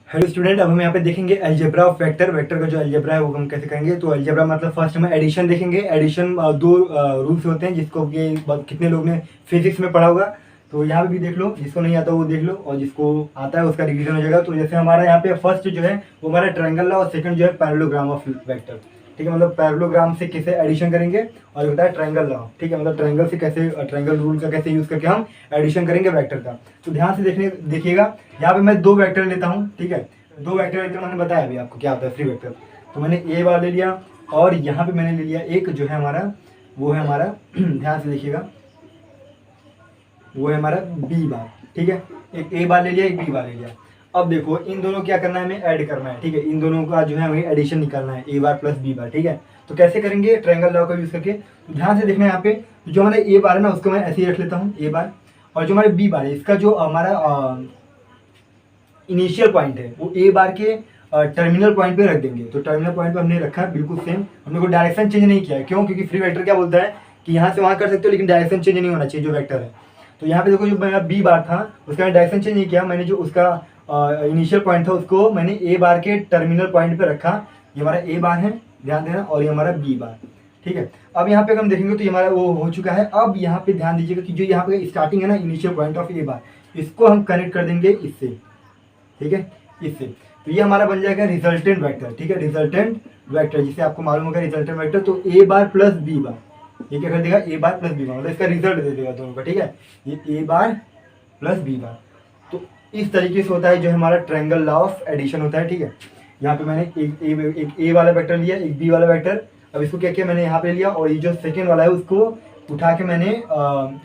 Hello student, अब हम यहाँ पे देखेंगे अलजेब्रा ऑफ वेक्टर। वेक्टर का जो अलजेब्रा है वो हम कैसे करेंगे। तो अलजेब्रा मतलब फर्स्ट हम एडिशन देखेंगे। एडिशन दो रूल्स होते हैं जिसको ये कितने लोग ने फिजिक्स में पढ़ा होगा। तो यहाँ पे भी देख लो, जिसको नहीं आता वो देख लो, और जिसको आता है उसका रिवीजन हो जाएगा। तो जैसे हमारा यहाँ पे फर्स्ट जो है वो हमारा ट्रायंगल लॉ, और सेकंड जो है पैरेललोग्राम ऑफ वेक्टर। ठीक है, मतलब पैरेललोग्राम से कैसे एडिशन करेंगे, और होता है ट्रायंगल लॉ। ठीक है, मतलब ट्रायंगल से कैसे, ट्रायंगल रूल का कैसे यूज करके हम एडिशन करेंगे वेक्टर का। तो ध्यान से देखिएगा, यहाँ पे मैं दो वेक्टर लेता हूँ। ठीक है, दो वेक्टर वेक्टर मैंने बताया अभी आपको क्या होता है, फ्री वेक्टर। तो मैंने ए बार ले लिया, और यहाँ पे मैंने ले लिया एक जो है हमारा, वो है हमारा ध्यान से देखिएगा, वो है हमारा बी बार। ठीक है, एक ए बार ले लिया, एक बी बार ले लिया। अब देखो इन दोनों क्या करना है, हमें ऐड करना है। ठीक है, इन दोनों का जो है हमें एडिशन निकालना है, ए बार प्लस बी बार। ठीक है, तो कैसे करेंगे, ट्रायंगल लॉ का यूज करके। तो ध्यान से देखना है यहाँ पे, जो हमारा ए बार है ना उसको मैं ऐसे ही रख लेता हूँ, ए बार। और जो हमारे बी बार है, इसका जो हमारा इनिशियल पॉइंट है वो ए बार के टर्मिनल पॉइंट पे रख देंगे। तो टर्मिनल पॉइंट पे हमने रखा है बिल्कुल सेम, हमने कोई डायरेक्शन चेंज नहीं किया है। क्यों? क्योंकि फ्री वेक्टर क्या बोलता है कि यहाँ से वहाँ कर सकते हो, लेकिन डायरेक्शन चेंज नहीं होना चाहिए जो वेक्टर है। तो यहाँ पे देखो, जो मेरा बी बार था उसका मैंने डायरेक्शन चेंज नहीं किया, मैंने जो उसका इनिशियल पॉइंट था उसको मैंने ए बार के टर्मिनल पॉइंट पे रखा। ये हमारा ए बार है, ध्यान देना, और ये हमारा बी बार। ठीक है, अब यहाँ पे हम देखेंगे तो ये हमारा वो हो चुका है। अब यहाँ पे ध्यान दीजिएगा कि जो यहाँ पे स्टार्टिंग है ना, इनिशियल पॉइंट ऑफ ए बार, इसको हम कनेक्ट कर देंगे इससे। ठीक है, इससे। तो ये हमारा बन जाएगा रिजल्टेंट वेक्टर। ठीक है, रिजल्टेंट वेक्टर, जिसे आपको मालूम होगा रिजल्टेंट वेक्टर। तो ए बार प्लस बी बार, ये क्या कर देगा, ए बार प्लस बी बार, मतलब इसका रिजल्ट दे देगा दोनों का। ठीक है, ये ए बार प्लस बी बार। तो इस तरीके से होता है जो हमारा ट्रायंगल लॉ ऑफ एडिशन होता है। ठीक है, यहाँ पे मैंने एक ए वाला वेक्टर लिया, एक बी वाला वेक्टर। अब इसको क्या किया, मैंने यहाँ पे लिया, और ये जो सेकेंड वाला है उसको उठा के मैंने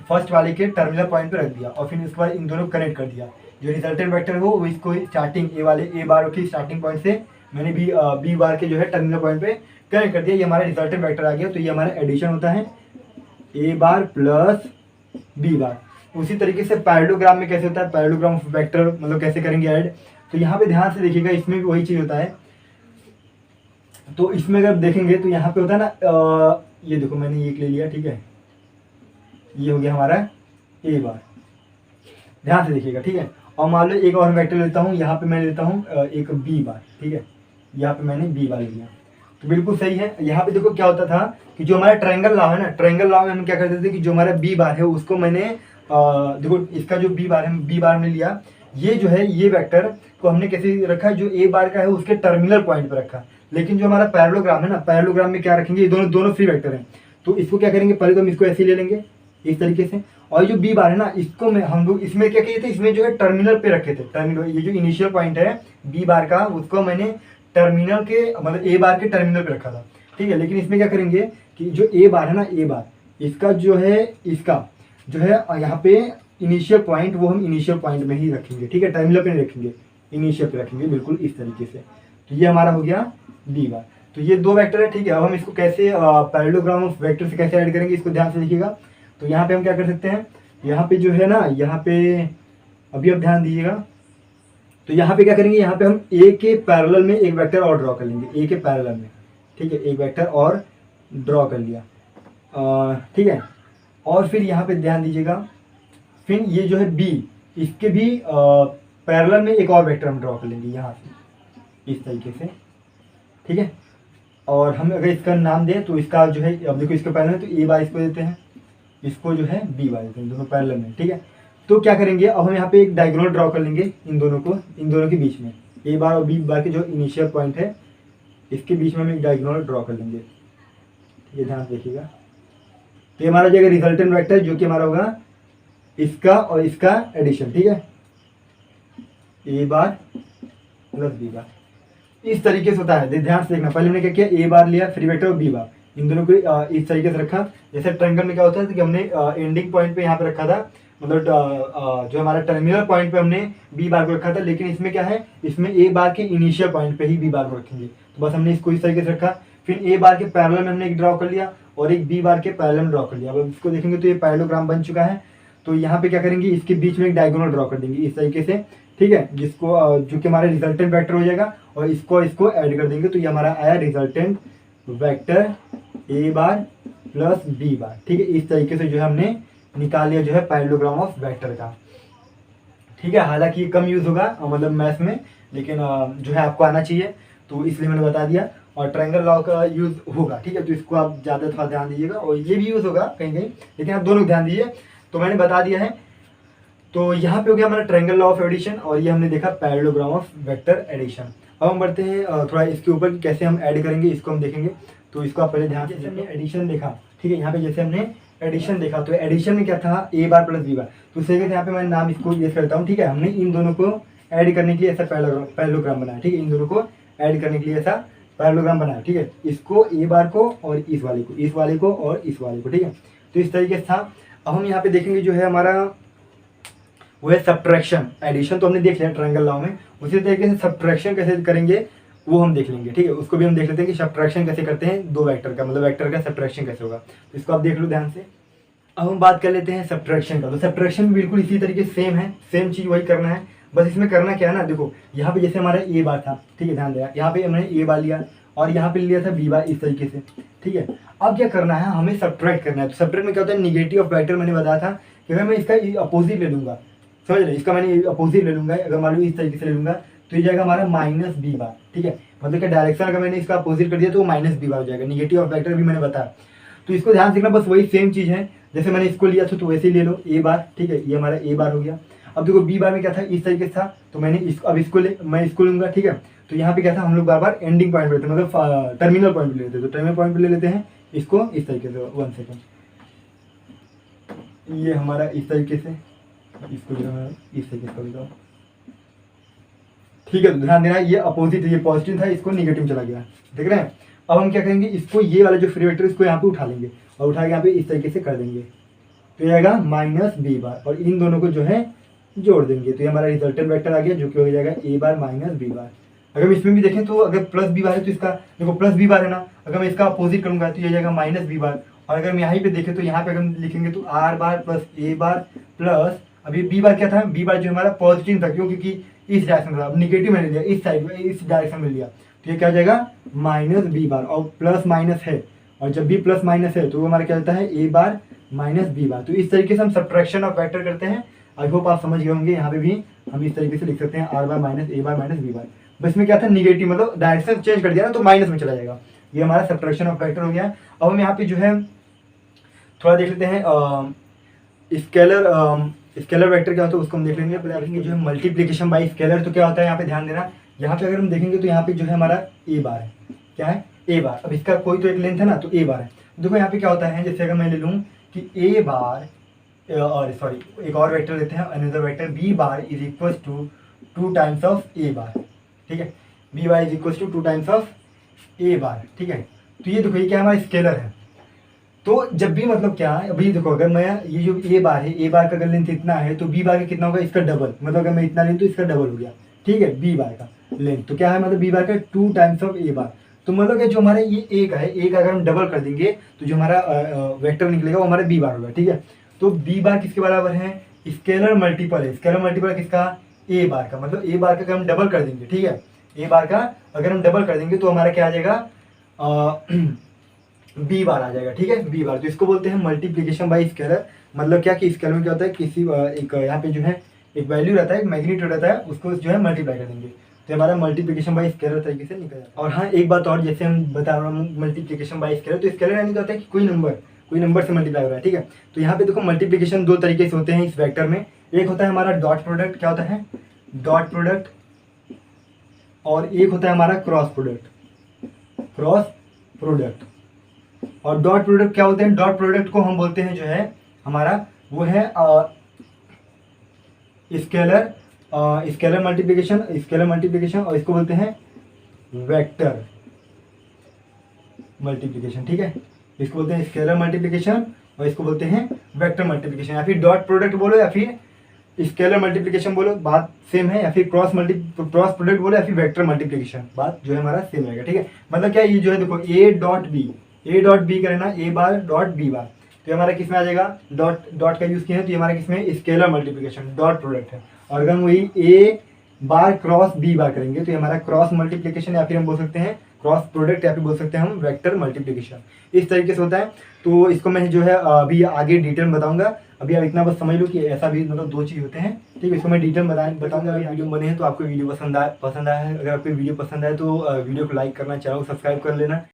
फर्स्ट वाले के टर्मिनल पॉइंट पे रख दिया, और फिर उसके बाद इन दोनों को कनेक्ट कर दिया। जो रिजल्टेंट वेक्टर हो वो इसको स्टार्टिंग ए बार की स्टार्टिंग पॉइंट से मैंने बी बार के जो है टर्मिनल पॉइंट पे कनेक्ट कर दिया। ये हमारा रिजल्टेंट वेक्टर आ गया। तो ये हमारा एडिशन होता है, ए बार प्लस बी बार। उसी तरीके से पैरेललोग्राम में कैसे होता है, पैरेललोग्राम ऑफ वेक्टर मतलब कैसे करेंगे ऐड। तो यहाँ पे ध्यान से देखिएगा, इसमें भी वही चीज़ होता है। तो इसमें अगर देखेंगे तो यहाँ पे होता है ना, ये देखो मैंने एक ले लिया। ठीक है, ये हो गया हमारा ए बार, ध्यान से देखिएगा। ठीक है, और मान लो एक और वेक्टर लेता हूँ, यहाँ पे मैं लेता हूँ एक बी बार। ठीक है, यहाँ पे मैंने बी बार लिया, तो बिल्कुल सही है। यहाँ पे देखो क्या होता था कि जो हमारा ट्रायंगल लॉ है ना, ट्रायंगल लॉ में हम क्या करते थे कि जो हमारा बी बार है उसको मैंने देखो इसका जो बी बार है, बी बार में लिया। ये जो है ये वेक्टर को हमने कैसे रखा, जो ए बार का है उसके टर्मिनल पॉइंट पर रखा। लेकिन जो हमारा पैरेललोग्राम है ना, पैरेललोग्राम में क्या रखेंगे, ये दोनों फ्री वेक्टर हैं। तो इसको क्या करेंगे, पहले तो हम इसको ऐसे ही ले लेंगे इस तरीके से। और जो बी बार है ना, इसको हम लोग इसमें क्या किए थे, इसमें जो है टर्मिनल पे रखे थे। टर्मिनल, ये जो इनिशियल पॉइंट है बी बार का, उसको मैंने टर्मिनल के मतलब ए बार के टर्मिनल पे रखा था। ठीक है, लेकिन इसमें क्या करेंगे कि जो ए बार है ना, ए बार इसका जो है, इसका जो है यहाँ पे इनिशियल पॉइंट, वो हम इनिशियल पॉइंट में ही रखेंगे। ठीक है, टर्मिनल पे नहीं रखेंगे, इनिशियल पे रखेंगे, बिल्कुल इस तरीके से। तो ये हमारा हो गया बी बार। तो ये दो वेक्टर है। ठीक है, अब हम इसको कैसे पैरेललोग्राम ऑफ वेक्टर से कैसे ऐड करेंगे, इसको ध्यान से देखिएगा। तो यहाँ पे हम क्या कर सकते हैं, यहाँ पे जो है ना, यहाँ पे अभी अब ध्यान दीजिएगा। तो यहाँ पे क्या करेंगे, यहाँ पे हम ए के पैरेलल में एक वेक्टर और ड्रॉ कर लेंगे, ए के पैरेलल में। ठीक है, एक वेक्टर और ड्रॉ कर लिया। ठीक है, और फिर यहाँ पे ध्यान दीजिएगा, फिर ये जो है बी, इसके भी पैरेलल में एक और वेक्टर हम ड्रॉ कर लेंगे यहाँ से, इस तरीके से। ठीक है, और हम अगर इसका नाम दें तो इसका जो है, अब देखो इसके पैरेलल में तो ए बार इसको देते हैं, इसको जो है बी बार देते हैं, दोनों पैरेलल में। ठीक है, तो क्या करेंगे, अब हम यहाँ पे एक डायगोनल ड्रॉ कर लेंगे इन दोनों को, इन दोनों के बीच में, ए बार और बी बार के जो इनिशियल पॉइंट है इसके बीच में हम एक डायगोनल ड्रॉ कर लेंगे। ठीक है, ध्यान देखिएगा। तो ये हमारा जो रिजल्टेंट वेक्टर जो कि हमारा होगा इसका और इसका एडिशन। ठीक है, ए बार प्लस बी बार, इस तरीके से होता है। ध्यान से देखना, पहले हमने क्या किया, ए बार लिया फ्री वेक्टर और बी बार, इन दोनों को इस तरीके से रखा। जैसे ट्रायंगल में क्या होता है कि हमने एंडिंग पॉइंट पे यहाँ पे रखा था, मतलब जो हमारा टर्मिनल पॉइंट पे हमने बी बार को रखा था। लेकिन इसमें क्या है, इसमें ए बार के इनिशियल पॉइंट पे ही बी बार को रखेंगे। तो बस हमने इसको इस तरीके से रखा। फिर ए बार के पैरेलल में हमने एक ड्रॉ कर लिया, और एक बी बार के पैरेलल में ड्रॉ कर लिया। अब इसको देखेंगे तो ये पैरेललोग्राम बन चुका है। तो यहाँ पे क्या करेंगे, इसके बीच में एक डायगोनल ड्रॉ कर देंगे इस तरीके से। ठीक है, जिसको जो कि हमारा रिजल्टेंट वेक्टर हो जाएगा, और इसको ऐड कर देंगे। तो ये हमारा आया resultant vector A bar plus B bar. ठीक है, इस तरीके से जो है हमने निकाल लिया जो है पैरेललोग्राम ऑफ वेक्टर का। ठीक है, हालांकि ये कम यूज होगा मतलब मैथ्स में, लेकिन जो है आपको आना चाहिए, तो इसलिए मैंने बता दिया। और ट्रायंगल लॉ का यूज़ होगा, ठीक है, तो इसको आप ज़्यादा थोड़ा ध्यान दीजिएगा, और ये भी यूज़ होगा कहीं कहीं, लेकिन आप दोनों ध्यान दीजिए। तो मैंने बता दिया है। तो यहाँ पे हो गया हमारा ट्रायंगल लॉ ऑफ एडिशन, और ये हमने देखा पैरेललोग्राम ऑफ वेक्टर एडिशन। अब हम बढ़ते हैं थोड़ा इसके ऊपर कि कैसे हम ऐड करेंगे, इसको हम देखेंगे। तो इसको आप पहले ध्यान से, हमने एडिशन देखा, ठीक है, यहाँ पे जैसे हमने एडिशन देखा, तो एडिशन में क्या था, ए बार प्लस बी बार। तो उसे यहाँ पे मैं नाम इसको यूज करता हूँ, ठीक है। हमने इन दोनों को ऐड करने के लिए ऐसा पैरेललोग्राम बनाया, ठीक है, इन दोनों को ऐड करने के लिए ऐसा पैरेललोग्राम बनाया, ठीक है। इसको ए बार को और इस वाले को, इस वाले को और इस वाले को, ठीक है। तो इस तरीके से था। अब हम यहाँ पे देखेंगे जो है हमारा वो है सब्ट्रैक्शन। एडिशन तो हमने देख लिया ट्रायंगल लॉ में, उसी तरीके से सब्ट्रैक्शन कैसे करेंगे वो हम देख लेंगे, ठीक है। उसको भी हम देख लेते हैं कि सब्ट्रैक्शन कैसे करते हैं दो वेक्टर का, मतलब वेक्टर का सब्ट्रैक्शन कैसे होगा। तो इसको आप देख लो ध्यान से। अब हम बात कर लेते हैं सब्ट्रैक्शन का। तो सब्ट्रैक्शन भी बिल्कुल इसी तरीके से सेम है, सेम चीज़ वही करना है, बस इसमें करना क्या है ना, देखो यहाँ पे जैसे हमारा ए बार था, ठीक है, ध्यान देगा, यहाँ पे हमने ए बार लिया और यहाँ पे लिया था बी बार, इस तरीके से, ठीक है। अब क्या करना है, हमें सब्ट्रैक्ट करना है। तो सब्ट्रैक्ट में क्या होता है, निगेटिव ऑफ वेक्टर मैंने बताया था कि अगर मैं इसका अपोजिट ले लूँगा, समझ रहे, इसका मैंने अपोजिट ले लूँगा, अगर मान लो इस तरीके से ले लूँगा तो ये जाएगा हमारा माइनस बी बार, ठीक है। मतलब कि डायरेक्शन अगर मैंने इसका अपोजिट कर दिया तो माइनस बी बार हो जाएगा। निगेटिव ऑफ वेक्टर भी मैंने बताया, तो इसको ध्यान से देखना, बस वही सेम चीज़ है जैसे मैंने इसको लिया था, तो वैसे ही ले लो ए बार, ठीक है, ये हमारा ए बार हो गया। अब देखो बी बार में क्या था, इस तरीके से था, तो मैंने इसको अब इसको मैं इसको लूँगा, ठीक है। तो यहाँ पे क्या था, हम लोग बार बार एंडिंग पॉइंट पे लेते हैं, मतलब टर्मिनल पॉइंट पे लेते हैं। तो टर्मिनल पॉइंट पे ले लेते हैं इसको इस तरीके से, 1 सेकेंड, ये हमारा इस तरीके से, इसको इस तरीके से लेता हूँ, ठीक है। तो ध्यान देना, ये अपोजिट, ये पॉजिटिव था, इसको निगेटिव चला गया, देख रहे हैं। अब हम क्या करेंगे, इसको ये वाला जो फ्री वेक्टर इसको यहाँ पे उठा लेंगे और उठा के यहाँ पे इस तरीके से कर देंगे, तो ये आएगा माइनस बी बार, और इन दोनों को जो है जोड़ देंगे, तो ये हमारा रिजल्टेंट वेक्टर आ गया, जो कि हो जाएगा ए बार माइनस बी बार। अगर हम इसमें भी देखें तो अगर प्लस बी बार है तो इसका देखो प्लस बी बार है ना, अगर मैं इसका अपोजिट करूंगा तो ये जाएगा माइनस बी बार। और अगर हम यहाँ पे देखें तो यहाँ पे अगर हम लिखेंगे तो are bar plus A bar plus, अभी बी बार क्या था, बी बार जो हमारा पॉजिटिव था, क्योंकि इस डायरेक्शन था, निगेटिव मैंने लिया इस साइड में, इस डायरेक्शन में लिया, तो ये क्या हो जाएगा माइनस बी बार, और प्लस माइनस है, और जब भी प्लस माइनस है तो वो हमारा क्या होता है ए बार माइनस बी बार। तो इस तरीके से हम सब्ट्रैक्शन ऑफ वेक्टर करते हैं। आई होप आप समझ गए होंगे। यहाँ पे भी हम इस तरीके से लिख सकते हैं are bar minus A bar minus B bar. बस में क्या था, निगेटिव, मतलब डायरेक्शन चेंज कर दिया ना तो माइनस में चला जाएगा। ये हमारा सब्ट्रैक्शन ऑफ वेक्टर हो गया। अब हम यहाँ पे जो है थोड़ा देख लेते हैं स्केलर वेक्टर क्या होता है उसको हम देख लेंगे। पहले देखेंगे जो है मल्टीप्लिकेशन बाय स्केलर, तो क्या होता है यहाँ पे ध्यान देना। यहाँ पे अगर हम देखेंगे तो यहाँ पे जो है हमारा ए बार है, क्या है ए बार। अब इसका कोई तो एक लेंथ है ना, तो ए बार है। देखो यहाँ पे क्या होता है, जैसे अगर मैं ले लूँ कि ए बार और सॉरी एक और वेक्टर लेते हैं, another vector b bar is equal to 2 times of a bar, ठीक है। B bar is equal to 2 times of a bar, ठीक है। तो ये देखो ये क्या हमारा स्केलर है। तो जब भी मतलब क्या है, अभी देखो अगर मैं ये जो ए बार है, ए बार का अगर लेंथ इतना है तो बी बार का कितना होगा, इसका डबल, मतलब अगर मैं इतना लें तो इसका डबल हो गया, ठीक है, बी बार का लेंथ। तो क्या है, मतलब बी बार का 2 टाइम्स ऑफ ए बार। तो मतलब कि जो हमारा ये ए का है, ए का अगर हम डबल कर देंगे तो जो हमारा वेक्टर निकलेगा वो हमारा बी बार होगा, ठीक है। तो बी बार किसके बराबर है, स्केलर मल्टीपल है। स्केलर मल्टीपल किसका, ए बार का। मतलब ए बार का अगर हम डबल कर देंगे, ठीक है, ए बार का अगर हम डबल कर देंगे तो हमारा क्या आ जाएगा, बी बार आ जाएगा, ठीक है, बी बार। तो इसको बोलते हैं मल्टीप्लिकेशन बाय स्केलर। मतलब क्या कि स्केलर में क्या होता है, किसी एक यहाँ पे जो है एक वैल्यू रहता है, एक मैग्नीट्यूड रहता है, उसको जो है मल्टीप्लाई कर देंगे तो हमारा मल्टीप्लिकेशन बाय स्केलर तरीके से निकल जाता है। और हाँ एक बात और, जैसे हम बता रहा हूँ मल्टीप्लिकेशन बाय स्केलर, तो स्केलर यानी क्या होता है कि कोई नंबर से मल्टीप्लाई हो रहा है, ठीक है। तो यहाँ पे देखो मल्टीप्लिकेशन 2 तरीके से होते हैं इस वेक्टर में। एक होता है हमारा डॉट प्रोडक्ट, क्या होता है डॉट प्रोडक्ट, और एक होता है हमारा क्रॉस प्रोडक्ट। और डॉट प्रोडक्ट क्या होते हैं, डॉट प्रोडक्ट को हम बोलते हैं जो है हमारा वो है स्केलर मल्टीप्लिकेशन, और इसको बोलते हैं वेक्टर मल्टीप्लिकेशन, ठीक है। इसको बोलते हैं स्केलर मल्टीप्लिकेशन और इसको बोलते हैं वेक्टर मल्टीप्लिकेशन। या फिर डॉट प्रोडक्ट बोलो या फिर स्केलर मल्टीप्लिकेशन बोलो, बात सेम है। या फिर क्रॉस प्रोडक्ट बोलो या फिर वेक्टर मल्टीप्लिकेशन, बात जो है हमारा सेम रहेगा, ठीक है। मतलब क्या ये जो है देखो ए डॉट बी करें ए बार डॉट बी बार, तो हमारा किस में आ जाएगा, डॉट का यूज किया है तो ये हमारा किस में स्केलर मल्टीप्लिकेशन डॉट प्रोडक्ट है। और अगर हम वही ए बार क्रॉस बी बार करेंगे तो ये हमारा क्रॉस मल्टीप्लिकेशन, या फिर हम बोल सकते हैं क्रॉस प्रोडक्ट, या फिर बोल सकते हैं हम वेक्टर मल्टीप्लिकेशन। इस तरीके से होता है। तो इसको मैं जो है अभी आगे डिटेल में बताऊंगा। अभी आप इतना बस समझ लो कि ऐसा भी मतलब 2 चीज़ होते हैं, ठीक है। इसको मैं डिटेल बताऊंगा। अगर वीडियो बने हैं तो आपको वीडियो पसंद आया है, अगर आपको वीडियो पसंद आए तो वीडियो को लाइक करना, चैनल को सब्सक्राइब कर लेना।